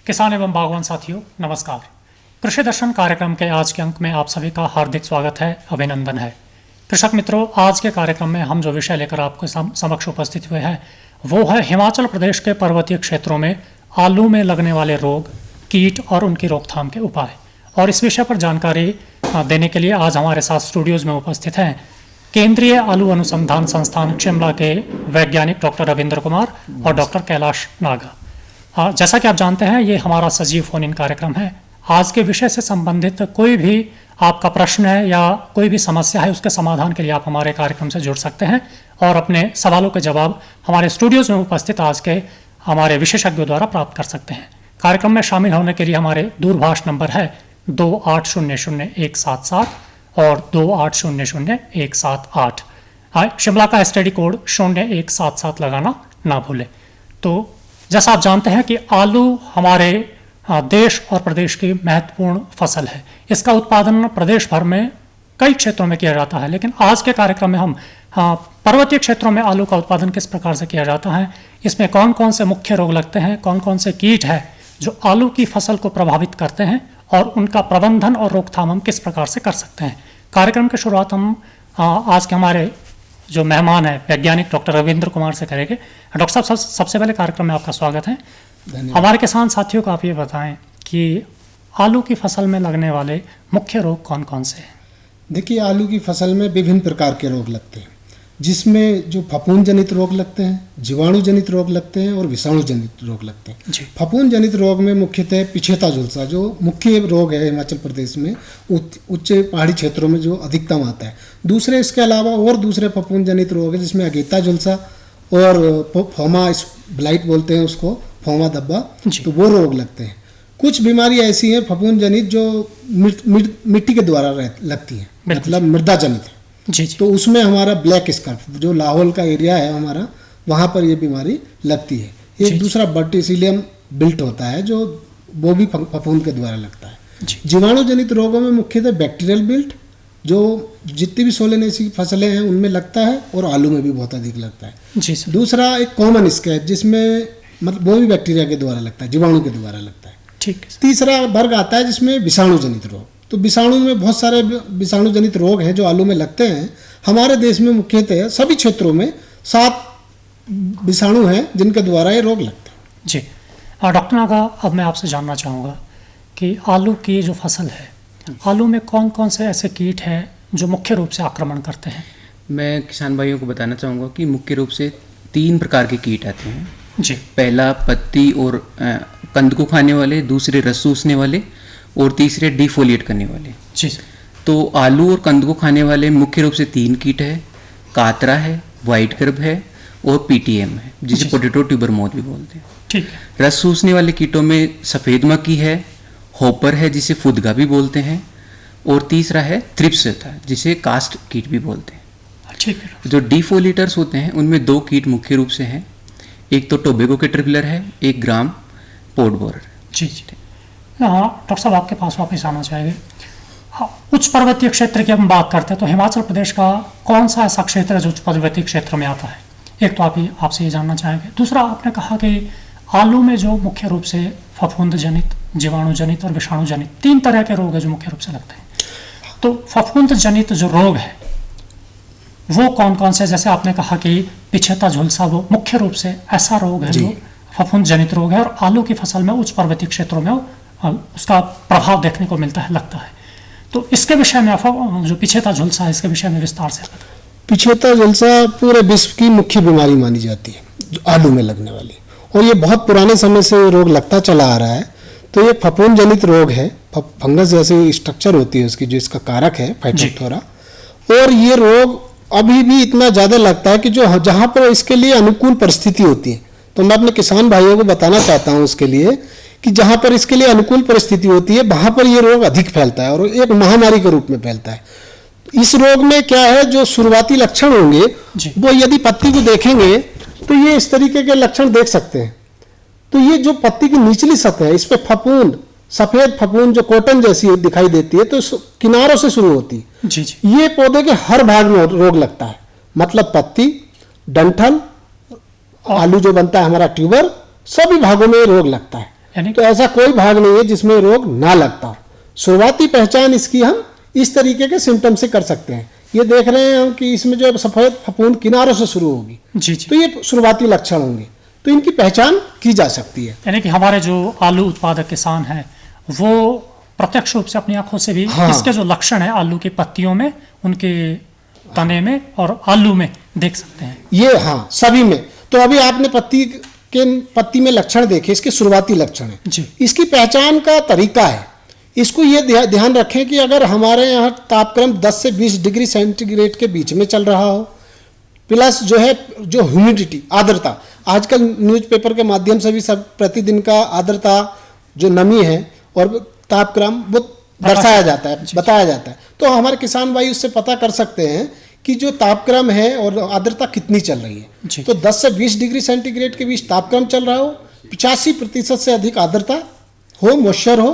किसान एवं बागवान साथियों नमस्कार। कृषि दर्शन कार्यक्रम के आज के अंक में आप सभी का हार्दिक स्वागत है, अभिनंदन है। कृषक मित्रों, आज के कार्यक्रम में हम जो विषय लेकर आपके समक्ष उपस्थित हुए हैं वो है हिमाचल प्रदेश के पर्वतीय क्षेत्रों में आलू में लगने वाले रोग, कीट और उनकी रोकथाम के उपाय। और इस विषय पर जानकारी देने के लिए आज हमारे साथ स्टूडियोज में उपस्थित हैं केंद्रीय आलू अनुसंधान संस्थान शिमला के वैज्ञानिक डॉक्टर रविंद्र कुमार और डॉक्टर कैलाश नागा। जैसा कि आप जानते हैं ये हमारा सजीव फोन इन कार्यक्रम है। आज के विषय से संबंधित कोई भी आपका प्रश्न है या कोई भी समस्या है उसके समाधान के लिए आप हमारे कार्यक्रम से जुड़ सकते हैं और अपने सवालों के जवाब हमारे स्टूडियोज में उपस्थित आज के हमारे विशेषज्ञों द्वारा प्राप्त कर सकते हैं। कार्यक्रम में शामिल होने के लिए हमारे दूरभाष नंबर है 2800-177 और 2800-178। शिमला का STD कोड 0177 लगाना ना भूलें। तो जैसा आप जानते हैं कि आलू हमारे देश और प्रदेश की महत्वपूर्ण फसल है। इसका उत्पादन प्रदेश भर में कई क्षेत्रों में किया जाता है, लेकिन आज के कार्यक्रम में हम पर्वतीय क्षेत्रों में आलू का उत्पादन किस प्रकार से किया जाता है, इसमें कौन कौन से मुख्य रोग लगते हैं, कौन कौन से कीट हैं जो आलू की फसल को प्रभावित करते हैं और उनका प्रबंधन और रोकथाम हम किस प्रकार से कर सकते हैं। कार्यक्रम की शुरुआत हम आज के हमारे जो मेहमान है वैज्ञानिक डॉक्टर रविंद्र कुमार से करेंगे। डॉक्टर साहब, सबसे पहले कार्यक्रम में आपका स्वागत है। हमारे किसान साथियों को आप ये बताएं कि आलू की फसल में लगने वाले मुख्य रोग कौन कौन से हैं। देखिए, आलू की फसल में विभिन्न प्रकार के रोग लगते हैं, जिसमें जो फफूंद जनित रोग लगते हैं, जीवाणु जनित रोग लगते हैं और विषाणु जनित रोग लगते हैं। फफूंद जनित रोग में मुख्यतः पिछेता झुलसा जो मुख्य रोग है हिमाचल प्रदेश में उच्च पहाड़ी क्षेत्रों में जो अधिकतम आता है। दूसरे इसके अलावा और दूसरे फफूंद जनित रोग है जिसमें अगेता झुलसा और फोमा ब्लाइट बोलते हैं उसको, फोमा धब्बा, तो वो रोग लगते हैं। कुछ बीमारी ऐसी हैं फफूंद जनित जो मिट्टी के द्वारा लगती हैं, मतलब मृदा जनित है। जी। तो उसमें हमारा ब्लैक स्कर्फ जो लाहौल का एरिया है हमारा, वहाँ पर ये बीमारी लगती है। एक दूसरा वर्टिसिलियम बिल्ट होता है जो वो भी फफूंद के द्वारा लगता है। जीवाणु जनित रोगों में मुख्यतः बैक्टीरियल बिल्ट जो जितनी भी सोलेनेसी फसलें हैं उनमें लगता है और आलू में भी बहुत अधिक लगता है। जी। दूसरा एक कॉमन स्कैब जिसमें मतलब वो भी बैक्टीरिया के द्वारा लगता है, जीवाणु के द्वारा लगता है। ठीक है। तीसरा वर्ग आता है जिसमें विषाणु जनित रोग। तो विषाणु में बहुत सारे विषाणु जनित रोग हैं जो आलू में लगते हैं। हमारे देश में मुख्यतः सभी क्षेत्रों में 7 विषाणु हैं जिनके द्वारा ये रोग लगते हैं। जी। डॉक्टर नागा, अब मैं आपसे जानना चाहूँगा कि आलू की जो फसल है, आलू में कौन कौन से ऐसे कीट हैं जो मुख्य रूप से आक्रमण करते हैं। मैं किसान भाइयों को बताना चाहूँगा कि मुख्य रूप से 3 प्रकार के कीट आते हैं। जी। पहला पत्ती और कंद को खाने वाले, दूसरे रस चूसने वाले और तीसरे डिफोलिएट करने वाले। जी। तो आलू और कंद को खाने वाले मुख्य रूप से 3 कीट है, कातरा है, वाइट कर्ब है और PTM है जिसे पोटैटो ट्यूबर मोथ भी बोलते हैं। ठीक है। रस चूसने वाले कीटों में सफ़ेद मक्खी है, हॉपर है जिसे फुदगा भी बोलते हैं और तीसरा है थ्रिप्स होता है जिसे कास्ट कीट भी बोलते हैं। ठीक है। जो डिफोलिएटर्स होते हैं उनमें 2 कीट मुख्य रूप से हैं, एक तो टोबैको कैटरपिलर है, एक ग्राम पोर्ट बोरर। जी। डॉक्टर साहब, आपके पास वापस आना चाहेंगे। उच्च पर्वतीय क्षेत्र की हम बात करते हैं तो हिमाचल प्रदेश का कौन सा ऐसा क्षेत्र है जो उच्च पर्वतीय क्षेत्र में आता है, एक तो आपसे ये जानना चाहेंगे। दूसरा, आपने कहा कि आलू में जो मुख्य रूप से फफूंद जनित, जीवाणु जनित और विषाणु जनित 3 तरह के रोग है जो मुख्य रूप से लगते हैं। तो फफूंद जनित जो रोग है वो कौन कौन से, जैसे आपने कहा कि पिछेता झुलसा वो मुख्य रूप से ऐसा रोग है जो फफूंद जनित रोग है और आलू की फसल में उच्च पर्वतीय क्षेत्रों में उसका प्रभाव देखने को मिलता है, लगता है। तो इसके विषय में जो पिछेता झुलसा है इसके विषय में विस्तार से बताएं। पिछेता झुलसा पूरे विश्व की मुख्य बीमारी मानी जाती है जो आलू में लगने वाली, और ये बहुत पुराने समय से ये रोग लगता चला आ रहा है। तो ये फफूंद जनित रोग है, फंगस जैसी स्ट्रक्चर होती है उसकी जो इसका कारक है फाइटोप्थोरा, और ये रोग अभी भी इतना ज़्यादा लगता है कि जो जहाँ पर इसके लिए अनुकूल परिस्थिति होती है, तो मैं अपने किसान भाइयों को बताना चाहता हूँ उसके लिए कि जहाँ पर इसके लिए अनुकूल परिस्थिति होती है वहाँ पर ये रोग अधिक फैलता है और एक महामारी के रूप में फैलता है। इस रोग में क्या है, जो शुरुआती लक्षण होंगे वो यदि पत्ती को देखेंगे तो ये इस तरीके के लक्षण देख सकते हैं। तो ये जो पत्ती की निचली सतह है इस पे फफूंद, सफेद फफूंद जो कॉटन जैसी दिखाई देती है, तो किनारों से शुरू होती है। जी। ये पौधे के हर भाग में रोग लगता है, मतलब पत्ती, डंठल, आलू जो बनता है हमारा ट्यूबर, सभी भागों में रोग लगता है। यानी तो ऐसा कोई भाग नहीं है जिसमें रोग ना लगता हो। शुरुआती पहचान इसकी हम इस तरीके के सिम्टम से कर सकते हैं। ये देख रहे हैं हम कि इसमें जो सफेद फफूंद किनारों से शुरू होगी, जी जी, तो ये शुरुआती लक्षण होंगे, तो इनकी पहचान की जा सकती है। यानी कि हमारे जो आलू उत्पादक किसान हैं वो प्रत्यक्ष रूप से अपनी आंखों से भी हाँ। इसके जो लक्षण है आलू की पत्तियों में, उनके तने में और आलू में देख सकते हैं। ये हाँ, सभी में। तो अभी आपने पत्ती में लक्षण देखे, इसके शुरुआती लक्षण है। जी। इसकी पहचान का तरीका है, इसको ये ध्यान रखें कि अगर हमारे यहाँ तापक्रम 10 से 20 डिग्री सेंटीग्रेड के बीच में चल रहा हो, प्लस जो है जो ह्यूमिडिटी आर्द्रता, आजकल न्यूज़पेपर के माध्यम से भी सब प्रतिदिन का आर्द्रता जो नमी है और तापक्रम वो दर्शाया जाता है, बताया जाता है। तो हमारे किसान भाई उससे पता कर सकते हैं कि जो तापक्रम है और आर्द्रता कितनी चल रही है। तो 10 से 20 डिग्री सेंटीग्रेड के बीच तापक्रम चल रहा हो, 85% से अधिक आर्द्रता हो, मॉइस्चर हो,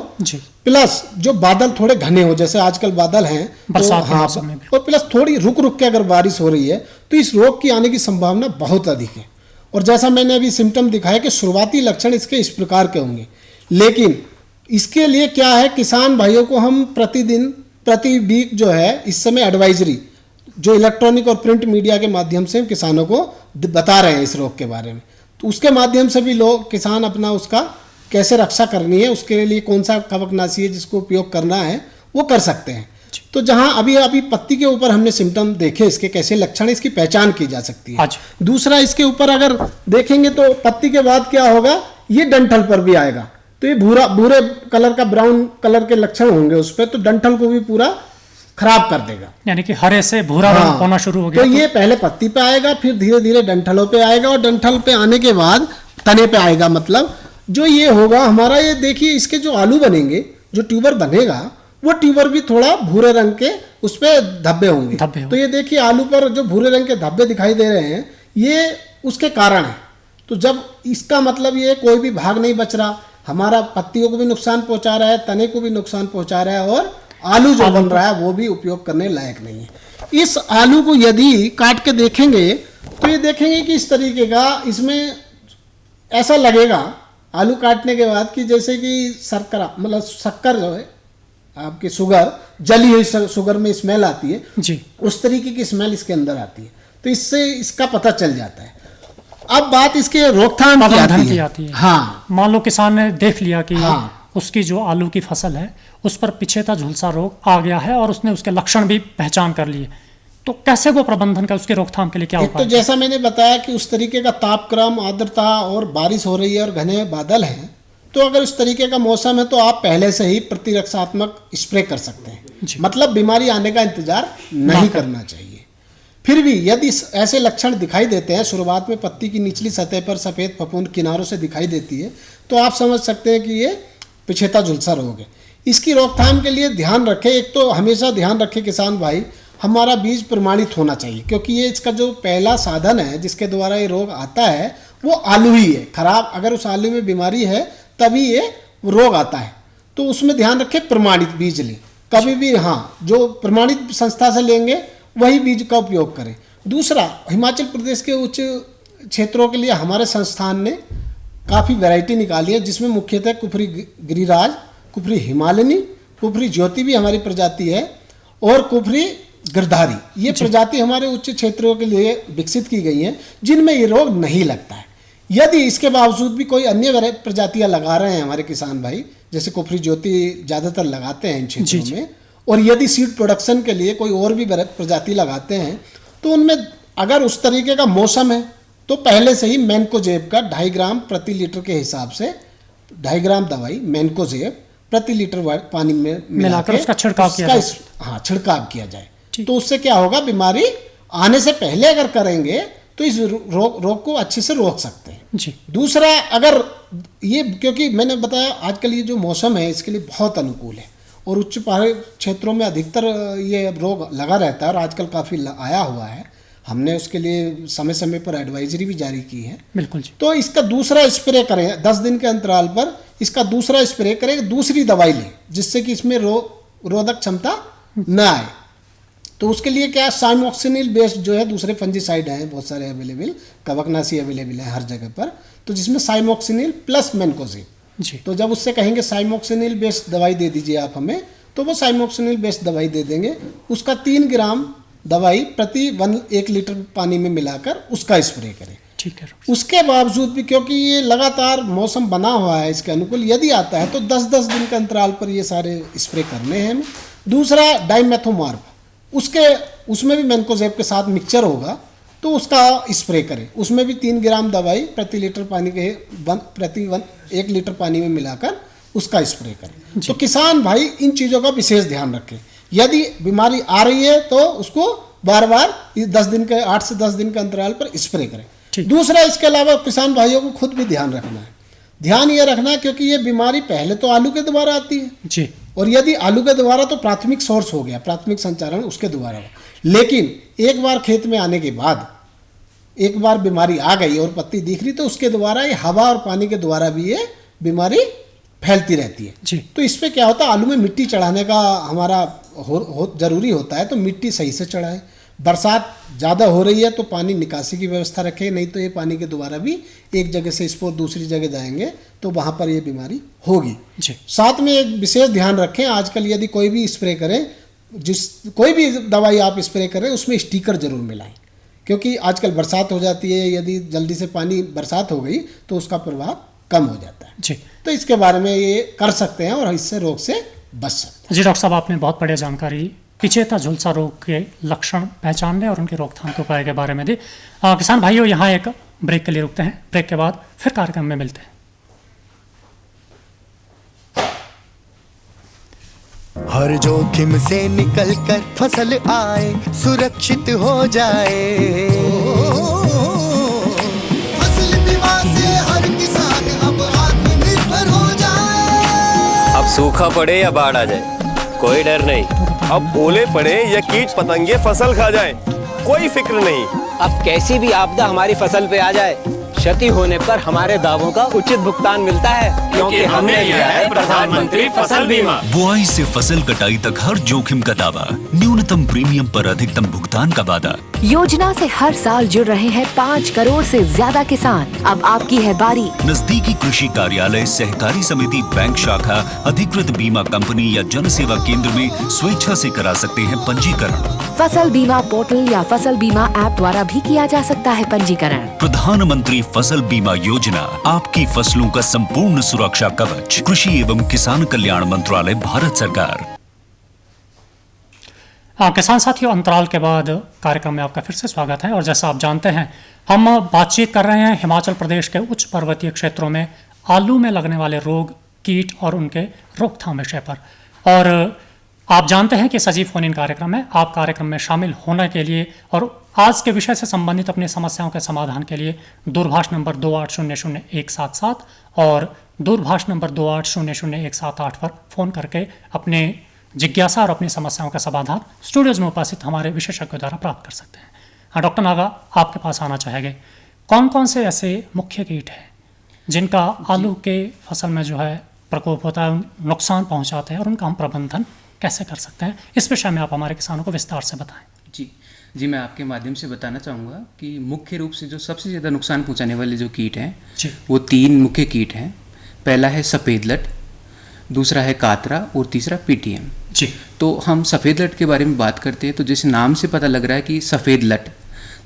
प्लस जो बादल थोड़े घने हो, जैसे आजकल बादल हैं बरसात तो के हाँ, मौसम में भी। और प्लस थोड़ी रुक रुक के अगर बारिश हो रही है तो इस रोग की आने की संभावना बहुत अधिक है। और जैसा मैंने अभी सिम्टम दिखाया कि शुरुआती लक्षण इसके इस प्रकार के होंगे, लेकिन इसके लिए क्या है, किसान भाइयों को हम प्रतिदिन प्रति वीक जो है इस समय एडवाइजरी जो इलेक्ट्रॉनिक और प्रिंट मीडिया के माध्यम से हम किसानों को बता रहे हैं इस रोग के बारे में। तो उसके माध्यम से भी लोग किसान अपना उसका कैसे रक्षा करनी है, उसके लिए कौन सा कवकनाशी है जिसको उपयोग करना है वो कर सकते हैं। तो जहां अभी पत्ती के ऊपर हमने सिम्टम देखे, इसके कैसे लक्षण, इसकी पहचान की जा सकती है। दूसरा, इसके ऊपर अगर देखेंगे तो पत्ती के बाद क्या होगा, ये डंठल पर भी आएगा। तो ये भूरे कलर का, ब्राउन कलर के लक्षण होंगे उस पर, तो डंठल को भी पूरा खराब कर देगा, यानी कि हरे से भूरा रंग होना शुरू हो गया। तो ये पहले पत्ती पे आएगा, फिर धीरे धीरे डंठलों पे आएगा, और डंठल पे आने के बाद तने पे आएगा। मतलब जो ये होगा हमारा, ये देखिए इसके जो आलू बनेंगे, जो ट्यूबर बनेगा, वो ट्यूबर भी थोड़ा भूरे रंग के उस पर धब्बे होंगे। तो ये देखिए आलू पर जो भूरे रंग के धब्बे दिखाई दे रहे हैं, ये उसके कारण है। तो जब इसका मतलब ये कोई भी भाग नहीं बच रहा, हमारा पत्तियों को भी नुकसान पहुंचा रहा है, तने को भी नुकसान पहुंचा रहा है, और आलू जो बन रहा है वो भी उपयोग करने लायक नहीं है। इस आलू को यदि काट के देखेंगे तो ये देखेंगे कि इस तरीके का, इसमें ऐसा लगेगा आलू काटने के बाद कि जैसे कि शर्करा, मतलब शक्कर जो है आपकी शुगर, जली हुई शुगर में स्मेल आती है जी, उस तरीके की स्मेल इसके अंदर आती है। तो इससे इसका पता चल जाता है। अब बात इसके रोकथाम की आती है। हाँ, मान लो किसान ने देख लिया कि हाँ, उसकी जो आलू की फसल है उस पर पिछेता झुलसा रोग आ गया है और उसने उसके लक्षण भी पहचान कर लिए, तो कैसे वो प्रबंधन का, उसके रोकथाम के लिए क्या उपाय? तो जैसा मैंने बताया कि उस तरीके का तापक्रम, आर्द्रता और बारिश हो रही है और घने बादल हैं, तो अगर उस तरीके का मौसम है तो आप पहले से ही प्रतिरक्षात्मक स्प्रे कर सकते हैं। मतलब बीमारी आने का इंतजार नहीं करना चाहिए। फिर भी यदि ऐसे लक्षण दिखाई देते हैं, शुरुआत में पत्ती की निचली सतह पर सफ़ेद फफूंद किनारों से दिखाई देती है, तो आप समझ सकते हैं कि ये पिछेता झुलसा रोग है। इसकी रोकथाम के लिए ध्यान रखें, एक तो हमेशा ध्यान रखें किसान भाई, हमारा बीज प्रमाणित होना चाहिए, क्योंकि ये इसका जो पहला साधन है जिसके द्वारा ये रोग आता है वो आलू ही है। खराब अगर उस आलू में बीमारी है तभी ये रोग आता है, तो उसमें ध्यान रखें प्रमाणित बीज लें कभी भी। हाँ, जो प्रमाणित संस्था से लेंगे वही बीज का उपयोग करें। दूसरा, हिमाचल प्रदेश के उच्च क्षेत्रों के लिए हमारे संस्थान ने काफ़ी वैरायटी निकाली है, जिसमें मुख्यतः कुफरी गिरिराज, कुफरी हिमालयनी, कुफरी ज्योति भी हमारी प्रजाति है, और कुफरी गिरधारी, ये प्रजाति हमारे उच्च क्षेत्रों के लिए विकसित की गई हैं, जिनमें ये रोग नहीं लगता है। यदि इसके बावजूद भी कोई अन्य प्रजातियां लगा रहे हैं हमारे किसान भाई, जैसे कुफरी ज्योति ज़्यादातर लगाते हैं इन क्षेत्रों में, और यदि सीड प्रोडक्शन के लिए कोई और भी प्रजाति लगाते हैं, तो उनमें अगर उस तरीके का मौसम है तो पहले से ही मैनकोजेब का 2.5 ग्राम प्रति लीटर के हिसाब से 2.5 ग्राम दवाई मैनकोजेब प्रति लीटर पानी में मिलाकर उसका छिड़काव किया जाए। हाँ, छिड़काव किया जाए। तो उससे क्या होगा, बीमारी आने से पहले अगर करेंगे तो इस रोग को अच्छे से रोक सकते हैं जी। दूसरा, अगर ये, क्योंकि मैंने बताया आजकल ये जो मौसम है इसके लिए बहुत अनुकूल है, और उच्च पहाड़ी क्षेत्रों में अधिकतर ये रोग लगा रहता है, और आजकल काफ़ी आया हुआ है। हमने उसके लिए समय समय पर एडवाइजरी भी जारी की है। बिल्कुल जी। तो इसका दूसरा स्प्रे करें, 10 दिन के अंतराल पर इसका दूसरा स्प्रे करें, दूसरी दवाई लें, जिससे कि इसमें रोधक क्षमता न आए। तो उसके लिए क्या, साइमोक्सिनिल बेस्ड जो है दूसरे फंजीसाइड हैं बहुत सारे अवेलेबल, कवकनाशी अवेलेबल है हर जगह पर, तो जिसमें साइमोक्सिनिल प्लस मैनकोजेब जी। तो जब उससे कहेंगे साइमोक्सिनिल बेस्ड दवाई दे दीजिए आप हमें, तो वो साइमोक्सिनिल बेस्ड दवाई दे देंगे। उसका 3 ग्राम दवाई प्रति 1 लीटर पानी में मिलाकर उसका स्प्रे करें। ठीक है। उसके बावजूद भी, क्योंकि ये लगातार मौसम बना हुआ है इसके अनुकूल, यदि आता है तो 10-10 दिन के अंतराल पर ये सारे स्प्रे करने हैं हमें। दूसरा डाइमेथोमार्ब, उसमें भी मैनकोजेब के साथ मिक्सचर होगा, तो उसका स्प्रे करें। उसमें भी 3 ग्राम दवाई प्रति लीटर पानी के प्रति 1 लीटर पानी में मिलाकर उसका स्प्रे करें। तो किसान भाई इन चीज़ों का विशेष ध्यान रखें। यदि बीमारी आ रही है तो उसको बार बार 8 से 10 दिन के अंतराल पर स्प्रे करें। दूसरा, इसके अलावा किसान भाइयों को खुद भी ध्यान रखना है। ध्यान ये रखना है क्योंकि ये बीमारी पहले तो आलू के द्वारा आती है जी, और यदि आलू के द्वारा तो प्राथमिक सोर्स हो गया, प्राथमिक संचारण उसके द्वारा हुआ। लेकिन एक बार खेत में आने के बाद एक बार बीमारी आ गई और पत्ती दिख रही, तो उसके द्वारा ये हवा और पानी के द्वारा भी ये बीमारी फैलती रहती है जी। तो इस पे क्या होता है, आलू में मिट्टी चढ़ाने का हमारा जरूरी होता है, तो मिट्टी सही से चढ़ाए। बरसात ज़्यादा हो रही है तो पानी निकासी की व्यवस्था रखें, नहीं तो ये पानी के द्वारा भी एक जगह से स्पोर दूसरी जगह जाएंगे तो वहाँ पर ये बीमारी होगी जी। साथ में एक विशेष ध्यान रखें, आजकल यदि कोई भी स्प्रे करें, कोई भी दवाई आप स्प्रे करें उसमें स्टिकर जरूर मिलाएं, क्योंकि आजकल बरसात हो जाती है, यदि जल्दी से पानी बरसात हो गई तो उसका प्रभाव कम हो जाता है जी। तो इसके बारे में ये कर सकते हैं और इससे रोग से बच सकते हैं। जी डॉक्टर साहब, आपने बहुत बढ़िया जानकारी पिचेता झुलसा रोग के लक्षण पहचानने और उनके रोकथाम के उपाय के बारे में दी। किसान भाइयों, यहाँ एक ब्रेक के लिए रुकते हैं, ब्रेक के बाद फिर कार्यक्रम में मिलते हैं। हर जोखिम से निकल कर फसल आए, सुरक्षित हो जाए। फसल बीमा से हर किसान अब आत्मनिर्भर हो जाए। अब सूखा पड़े या बाढ़ आ जाए, कोई डर नहीं। अब ओले पड़े या कीट पतंगे फसल खा जाए, कोई फिक्र नहीं। अब कैसी भी आपदा हमारी फसल पे आ जाए, क्षति होने पर हमारे दावों का उचित भुगतान मिलता है, क्योंकि हमने लिया है प्रधानमंत्री फसल बीमा। बुआई से फसल कटाई तक हर जोखिम का दावा, न्यूनतम प्रीमियम पर अधिकतम भुगतान का वादा। योजना से हर साल जुड़ रहे हैं 5 करोड़ से ज्यादा किसान। अब आपकी है बारी। नजदीकी कृषि कार्यालय, सहकारी समिति, बैंक शाखा, अधिकृत बीमा कंपनी या जन सेवा केंद्र में स्वेच्छा से करा सकते हैं पंजीकरण। फसल बीमा पोर्टल या फसल बीमा ऐप द्वारा भी किया जा सकता है पंजीकरण। प्रधानमंत्री फसल बीमा योजना, आपकी फसलों का संपूर्ण सुरक्षा कवच। कृषि एवं किसान कल्याण मंत्रालय, भारत सरकार। किसान साथियों, अंतराल के बाद कार्यक्रम में आपका फिर से स्वागत है। और जैसा आप जानते हैं, हम बातचीत कर रहे हैं हिमाचल प्रदेश के उच्च पर्वतीय क्षेत्रों में आलू में लगने वाले रोग, कीट और उनके रोकथाम विषय पर। और आप जानते हैं कि सजीव फोन इन कार्यक्रम है। आप कार्यक्रम में शामिल होने के लिए और आज के विषय से संबंधित अपनी समस्याओं के समाधान के लिए दूरभाष नंबर 28000177 और दूरभाष नंबर 28000178 पर फ़ोन करके अपने जिज्ञासा और अपनी समस्याओं का समाधान स्टूडियोज में उपस्थित हमारे विशेषज्ञों द्वारा प्राप्त कर सकते हैं। डॉक्टर नागा, आपके पास आना चाहेंगे, कौन कौन से ऐसे मुख्य कीट हैं जिनका आलू के फसल में जो है प्रकोप होता है, नुकसान पहुंचाते हैं और उनका हम प्रबंधन कैसे कर सकते हैं? इस विषय में आप हमारे किसानों को विस्तार से बताएं। जी, मैं आपके माध्यम से बताना चाहूँगा कि मुख्य रूप से जो सबसे ज़्यादा नुकसान पहुँचाने वाले जो कीट हैं वो 3 मुख्य कीट हैं। पहला है सफ़ेद लट, दूसरा है कातरा और तीसरा पीटीएम। जी, तो हम सफ़ेद लट के बारे में बात करते हैं तो जैसे नाम से पता लग रहा है कि सफ़ेद लट,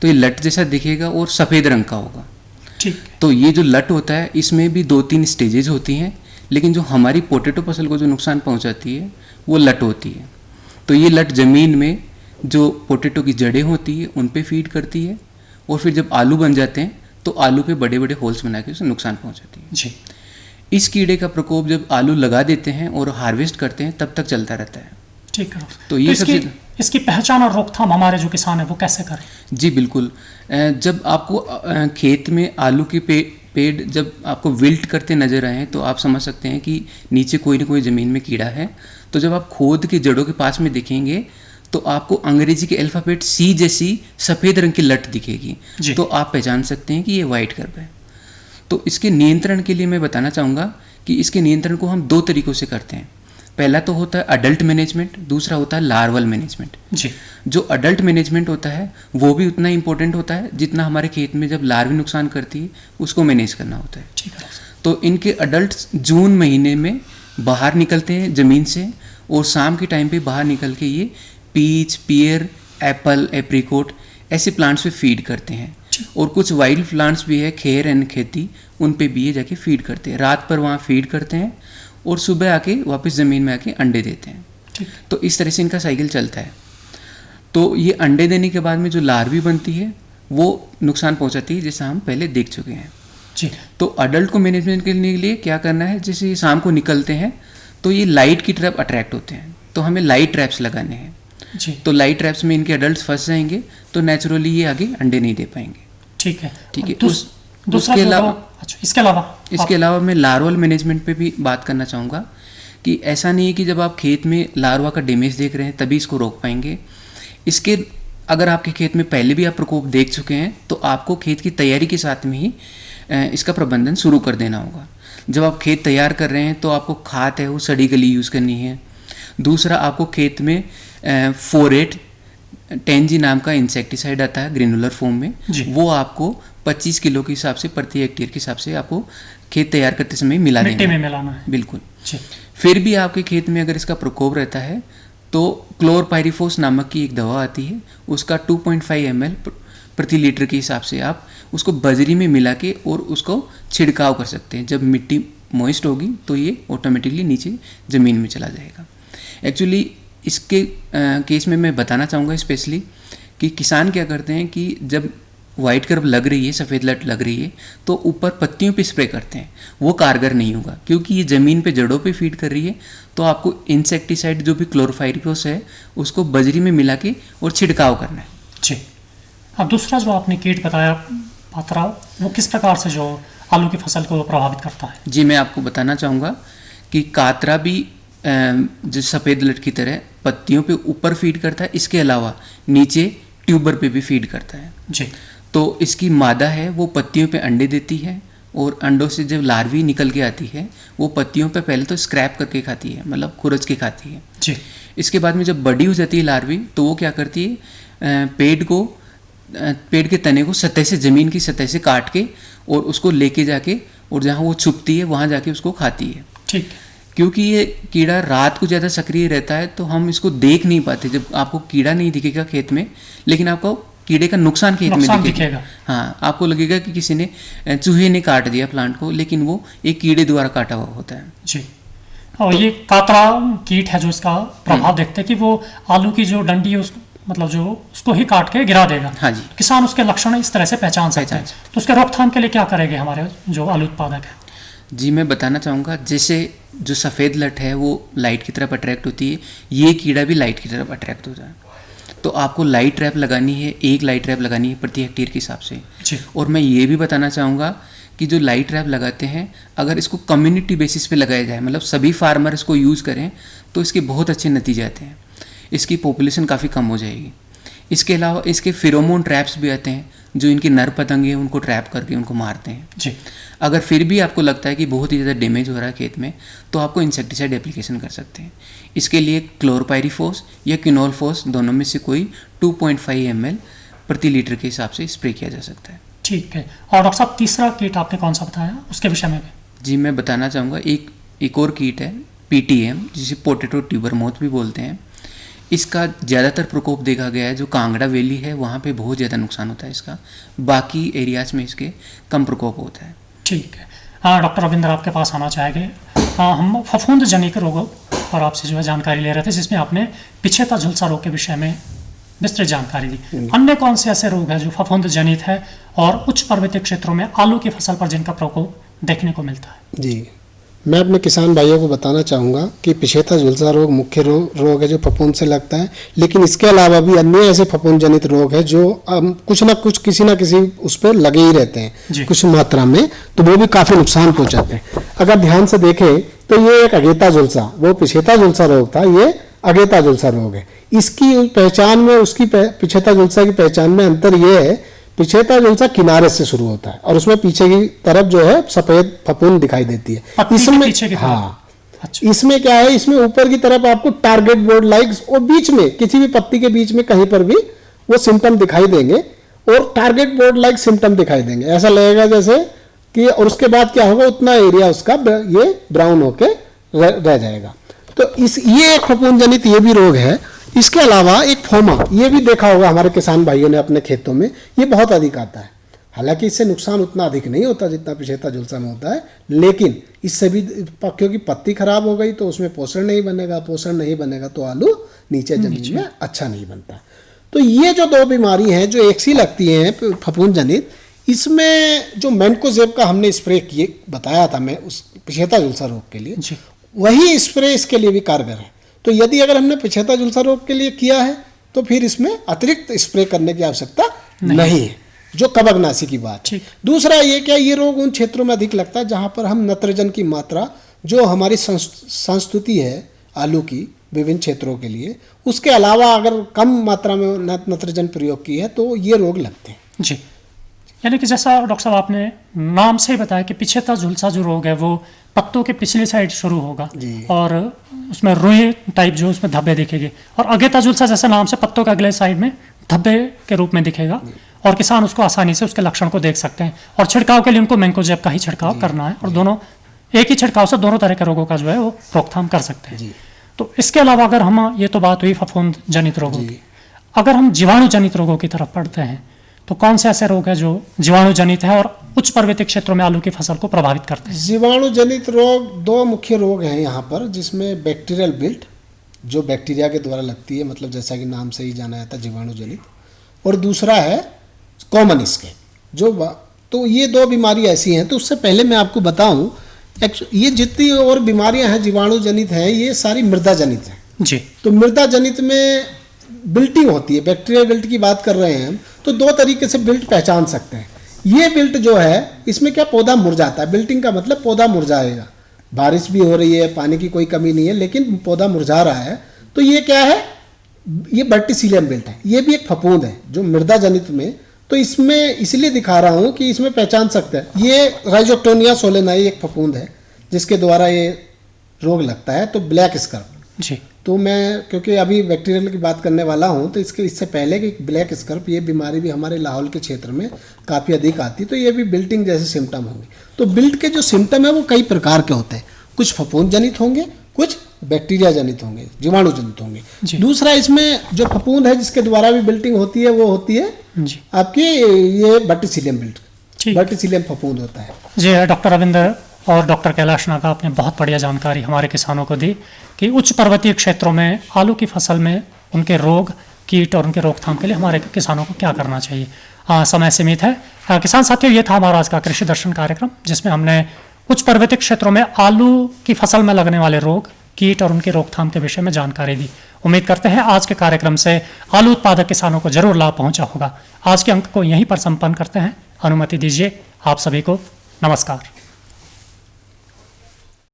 तो ये लट जैसा दिखेगा और सफ़ेद रंग का होगा। ठीक। तो ये जो लट होता है इसमें भी 2-3 स्टेजेज होती हैं, लेकिन जो हमारी पोटैटो फसल को जो नुकसान पहुंचाती है वो लट होती है। तो ये लट ज़मीन में जो पोटैटो की जड़ें होती है उन पे फीड करती है और फिर जब आलू बन जाते हैं तो आलू पे बड़े बड़े होल्स बना के उसे नुकसान पहुंचाती है। जी। इस कीड़े का प्रकोप जब आलू लगा देते हैं और हार्वेस्ट करते हैं तब तक चलता रहता है। ठीक है। तो ये इसकी पहचान और रोकथाम हमारे जो किसान है वो कैसे करें? जी बिल्कुल, जब आपको खेत में आलू के पेड़ जब आपको विल्ट करते नजर आए तो आप समझ सकते हैं कि नीचे कोई ना कोई ज़मीन में कीड़ा है। तो जब आप खोद के जड़ों के पास में देखेंगे तो आपको अंग्रेजी के अल्फ़ाबेट सी जैसी सफ़ेद रंग की लट दिखेगी, तो आप पहचान सकते हैं कि ये वाइट कर्व है। तो इसके नियंत्रण के लिए मैं बताना चाहूँगा कि इसके नियंत्रण को हम 2 तरीक़ों से करते हैं। पहला तो होता है अडल्ट मैनेजमेंट, दूसरा होता है लार्वल मैनेजमेंट। जी। जो अडल्ट मैनेजमेंट होता है वो भी उतना इंपॉर्टेंट होता है जितना हमारे खेत में जब लार्वी नुकसान करती है उसको मैनेज करना होता है। ठीक है। तो इनके अडल्ट जून महीने में बाहर निकलते हैं ज़मीन से, और शाम के टाइम पे बाहर निकल के ये पीच, पियर, एप्पल, एप्रिकोट ऐसे प्लांट्स पे फीड करते हैं। और कुछ वाइल्ड प्लांट्स भी है, खेर एंड खेती, उन पे भी ये जाके फीड करते हैं। रात पर वहाँ फीड करते हैं और सुबह आके वापस ज़मीन में आके अंडे देते हैं। तो इस तरह से इनका साइकिल चलता है। तो ये अंडे देने के बाद में जो लार्वी बनती है वो नुकसान पहुंचाती है, जैसा हम पहले देख चुके हैं जी। तो अडल्ट को मैनेजमेंट करने के लिए क्या करना है, जैसे ये शाम को निकलते हैं तो ये लाइट की तरफ अट्रैक्ट होते हैं, तो हमें लाइट ट्रैप्स लगाने हैं जी। तो लाइट ट्रैप्स में इनके अडल्ट फंस जाएंगे तो नेचुरली ये आगे अंडे नहीं दे पाएंगे। ठीक है। ठीक है। दूसरा अच्छा, इसके अलावा मैं लार्वल मैनेजमेंट पे भी बात करना चाहूँगा कि ऐसा नहीं है कि जब आप खेत में लार्वा का डैमेज देख रहे हैं तभी इसको रोक पाएंगे। इसके अगर आपके खेत में पहले भी आप प्रकोप देख चुके हैं तो आपको खेत की तैयारी के साथ में ही इसका प्रबंधन शुरू कर देना होगा। जब आप खेत तैयार कर रहे हैं तो आपको खाद है वो सड़ी गली यूज़ करनी है। दूसरा, आपको खेत में फोरेट टेंजी नाम का इंसेक्टिसाइड आता है ग्रेनुलर फॉर्म में, वो आपको 25 किलो के हिसाब से प्रति हेक्टेयर के हिसाब से आपको खेत तैयार करते समय मिला देना, मिट्टी में मिलाना है। बिल्कुल। फिर भी आपके खेत में अगर इसका प्रकोप रहता है तो क्लोरपायरिफॉस नामक की एक दवा आती है, उसका 2.5 ml प्रति लीटर के हिसाब से आप उसको बजरी में मिला के और उसको छिड़काव कर सकते हैं। जब मिट्टी मॉइस्ट होगी तो ये ऑटोमेटिकली नीचे ज़मीन में चला जाएगा। एक्चुअली इसके केस में मैं बताना चाहूँगा स्पेशली कि किसान क्या करते हैं कि जब वाइट कर्व लग रही है, सफ़ेद लट लग रही है, तो ऊपर पत्तियों पे स्प्रे करते हैं, वो कारगर नहीं होगा क्योंकि ये ज़मीन पे जड़ों पे फीड कर रही है। तो आपको इंसेक्टिसाइड जो भी क्लोरोफाइरिफॉस है उसको बजरी में मिला के और छिड़काव करना है। जी। अब दूसरा जो आपने कीट बताया पात्रा, वो किस प्रकार से जो आलू की फसल को प्रभावित करता है? जी, मैं आपको बताना चाहूँगा कि कातरा भी जो सफ़ेद लट की तरह पत्तियों पे ऊपर फीड करता है, इसके अलावा नीचे ट्यूबर पे भी फीड करता है जी। तो इसकी मादा है वो पत्तियों पे अंडे देती है और अंडों से जब लार्वी निकल के आती है वो पत्तियों पे पहले तो स्क्रैप करके खाती है, मतलब खुरच के खाती है जी। इसके बाद में जब बड़ी हो जाती है लार्वी तो वो क्या करती है, पेड़ के तने को सतह से, ज़मीन की सतह से काट के और उसको लेके जाके और जहाँ वो छुपती है वहाँ जाके उसको खाती है। ठीक। क्योंकि ये कीड़ा रात को ज़्यादा सक्रिय रहता है तो हम इसको देख नहीं पाते। जब आपको कीड़ा नहीं दिखेगा खेत में, लेकिन आपको कीड़े का नुकसान खेत में दिखेगा। हाँ, आपको लगेगा कि किसी ने, चूहे ने काट दिया प्लांट को, लेकिन वो एक कीड़े द्वारा काटा हुआ होता है जी। और ये कातरा कीट है जो इसका प्रभाव देखते हैं कि वो आलू की जो डंडी है मतलब जो उसको ही काट के गिरा देगा। हाँ जी। किसान उसके लक्षण इस तरह से पहचान सकते हैं। तो उसके रोकथाम के लिए क्या करेंगे हमारे जो आलू उत्पादक है? जी, मैं बताना चाहूँगा, जैसे जो सफ़ेद लट है वो लाइट की तरफ अट्रैक्ट होती है, ये कीड़ा भी लाइट की तरफ अट्रैक्ट होता है। तो आपको लाइट ट्रैप लगानी है, एक लाइट ट्रैप लगानी है प्रति हेक्टेयर के हिसाब से जी। और मैं ये भी बताना चाहूँगा कि जो लाइट ट्रैप लगाते हैं अगर इसको कम्युनिटी बेसिस पे लगाया जाए, मतलब सभी फार्मर इसको यूज़ करें तो इसके बहुत अच्छे नतीजे आते हैं, इसकी पॉपुलेशन काफ़ी कम हो जाएगी। इसके अलावा इसके फेरोमोन ट्रैप्स भी आते हैं जो इनके नर पतंगे हैं उनको ट्रैप करके उनको मारते हैं जी। अगर फिर भी आपको लगता है कि बहुत ही ज़्यादा डैमेज हो रहा है खेत में तो आपको इंसेक्टिसाइड एप्लीकेशन कर सकते हैं। इसके लिए क्लोरपायरिफॉस या क्विनोलफॉस दोनों में से कोई 2.5 ml प्रति लीटर के हिसाब से स्प्रे किया जा सकता है। ठीक है। और डॉक्टर साहब तीसरा कीट आपने कौन सा बताया उसके विषय में भी? जी, मैं बताना चाहूँगा, एक और कीट है PTM, जिसे पोटैटो ट्यूबर मोथ भी बोलते हैं। इसका ज़्यादातर प्रकोप देखा गया है जो कांगड़ा वैली है वहाँ पे बहुत ज़्यादा नुकसान होता है इसका, बाकी एरियाज़ में इसके कम प्रकोप होता है। ठीक है। हाँ डॉक्टर रविंद्र, आपके पास आना चाहेंगे। हम फफूंद जनित रोगों पर आपसे जो है जानकारी ले रहे थे, जिसमें आपने पिछेता झुलसा रोग के विषय में विस्तृत जानकारी दी। अन्य कौन से ऐसे रोग हैं जो फफूंद जनित है और उच्च पर्वतीय क्षेत्रों में आलू की फसल पर जिनका प्रकोप देखने को मिलता है? जी, मैं अपने किसान भाइयों को बताना चाहूँगा कि पिछेता झुलसा रोग मुख्य रोग है जो फफूंद से लगता है, लेकिन इसके अलावा भी अन्य ऐसे फफूंद जनित रोग है जो कुछ ना कुछ किसी ना किसी उस पर लगे ही रहते हैं कुछ मात्रा में, तो वो भी काफ़ी नुकसान पहुँचाते हैं। अगर ध्यान से देखें तो ये एक अगेता झुलसा, वो पिछेता झुलसा रोग था, ये अगेता झुलसा रोग है। इसकी पहचान में, उसकी पिछेता झुलसा की पहचान में अंतर ये है, पिछेता झुलसा किनारे से शुरू होता है और उसमें पीछे की तरफ जो है सफेद फफूंद दिखाई देती है। इसमें हाँ, अच्छा। इसमें क्या है, इसमें ऊपर की तरफ आपको टारगेट बोर्ड लाइक्स और बीच में किसी भी पत्ती के बीच में कहीं पर भी वो सिम्टम दिखाई देंगे और टारगेट बोर्ड लाइक सिम्टम दिखाई देंगे। ऐसा लगेगा जैसे कि और उसके बाद क्या होगा, उतना एरिया उसका ये ब्राउन होके रह जाएगा। तो ये एक फफूंद जनित ये भी रोग है। इसके अलावा एक फोमा, ये भी देखा होगा हमारे किसान भाइयों ने अपने खेतों में, ये बहुत अधिक आता है। हालांकि इससे नुकसान उतना अधिक नहीं होता जितना पिछेता झुलसा में होता है, लेकिन इससे भी क्योंकि पत्ती खराब हो गई तो उसमें पोषण नहीं बनेगा, पोषण नहीं बनेगा तो आलू नीचे जमीन में अच्छा नहीं बनता। तो ये जो दो बीमारी हैं जो एक सी लगती हैं फफूंद जनित, इसमें जो मैंकोजेब का हमने स्प्रे किए बताया था मैं उस पिछेता झुलसा रोग के लिए, वही स्प्रे इसके लिए भी कारगर है। तो यदि अगर हमने पिछेता झुलसा रोग के लिए किया है तो फिर इसमें अतिरिक्त स्प्रे करने की आवश्यकता नहीं है, जो कवकनाशी की बात। दूसरा ये क्या, ये रोग उन क्षेत्रों में अधिक लगता है जहां पर हम नत्रजन की मात्रा, जो हमारी संस्तुति है आलू की विभिन्न क्षेत्रों के लिए, उसके अलावा अगर कम मात्रा में नत्रजन प्रयोग की है तो ये रोग लगते हैं। जी, यानी कि जैसा डॉक्टर साहब आपने नाम से ही बताया कि पिछेता झुलसा जो रोग है वो पत्तों के पिछली साइड शुरू होगा और उसमें रुई टाइप जो उसमें धब्बे दिखेंगे, और अगेता झुलसा जैसे नाम से पत्तों के अगले साइड में धब्बे के रूप में दिखेगा, और किसान उसको आसानी से उसके लक्षण को देख सकते हैं। और छिड़काव के लिए उनको मैंकोजेब का ही छिड़काव करना है, और दोनों एक ही छिड़काव से दोनों तरह के रोगों का जो है वो रोकथाम कर सकते हैं। तो इसके अलावा अगर हम, ये तो बात हुई फफूंद जनित रोगों की, अगर हम जीवाणु जनित रोगों की तरफ पढ़ते हैं तो कौन से ऐसे रोग है जो जीवाणु जनित है और उच्च पर्वतीय क्षेत्रों में आलू की फसल को प्रभावित करते हैं? जीवाणु जनित रोग दो मुख्य रोग हैं यहाँ पर, जिसमें बैक्टीरियल बिल्ट जो बैक्टीरिया के द्वारा लगती है, मतलब जैसा कि नाम से ही जाना जाता है जीवाणु जनित, और दूसरा है कॉमन स्कैब जो तो ये दो बीमारी ऐसी हैं। तो उससे पहले मैं आपको बताऊं, ये जितनी और बीमारियां हैं जीवाणु जनित हैं ये सारी मृदा जनित हैं जी। तो मृदा जनित में बिल्टिंग होती है, बैक्टीरियल बिल्ट की बात कर रहे हैं हम, तो दो तरीके से बिल्ट पहचान सकते हैं। ये बिल्ट जो है इसमें क्या, पौधा मुरझाता है। बिल्टिंग का मतलब पौधा मुरझाएगा, बारिश भी हो रही है, पानी की कोई कमी नहीं है, लेकिन पौधा मुरझा रहा है, तो ये क्या है, ये वर्टिसिलियम बिल्ट है। ये भी एक फफूंद है जो मृदा जनित में, तो इसमें इसलिए दिखा रहा हूं कि इसमें पहचान सकते हैं। ये राइजोक्टोनिया सोलेनाई एक फफूंद है जिसके द्वारा ये रोग लगता है। तो ब्लैक स्कर्प जी, तो मैं क्योंकि अभी बैक्टीरियल की बात करने वाला हूं, तो इससे पहले कि ब्लैक स्कर्प, ये बीमारी भी हमारे लाहौल के क्षेत्र में काफ़ी अधिक आती, तो ये भी बिल्टिंग जैसे सिम्टम होंगे। तो बिल्ट के जो सिम्टम है वो कई प्रकार के होते हैं, कुछ फफूंद जनित होंगे, कुछ बैक्टीरिया जनित होंगे, जीवाणु जनित होंगे। दूसरा इसमें जो फफूंद है जिसके द्वारा भी बिल्टिंग होती है वो होती है आपकी ये वर्टिसिलियम बिल्ट, वर्टिसिलियम फफूंद होता है। जी, डॉक्टर रविंद्र और डॉक्टर कैलाश नागा, आपने बहुत बढ़िया जानकारी हमारे किसानों को दी कि उच्च पर्वतीय क्षेत्रों में आलू की फसल में उनके रोग, कीट और उनके रोकथाम के लिए हमारे किसानों को क्या करना चाहिए। समय सीमित है। किसान साथियों, ये था हमारा आज का कृषि दर्शन कार्यक्रम, जिसमें हमने उच्च पर्वतीय क्षेत्रों में आलू की फसल में लगने वाले रोग, कीट और उनके रोकथाम के विषय में जानकारी दी। उम्मीद करते हैं आज के कार्यक्रम से आलू उत्पादक किसानों को जरूर लाभ पहुंचा होगा। आज के अंक को यहीं पर संपन्न करते हैं। अनुमति दीजिए आप सभी को। नमस्कार।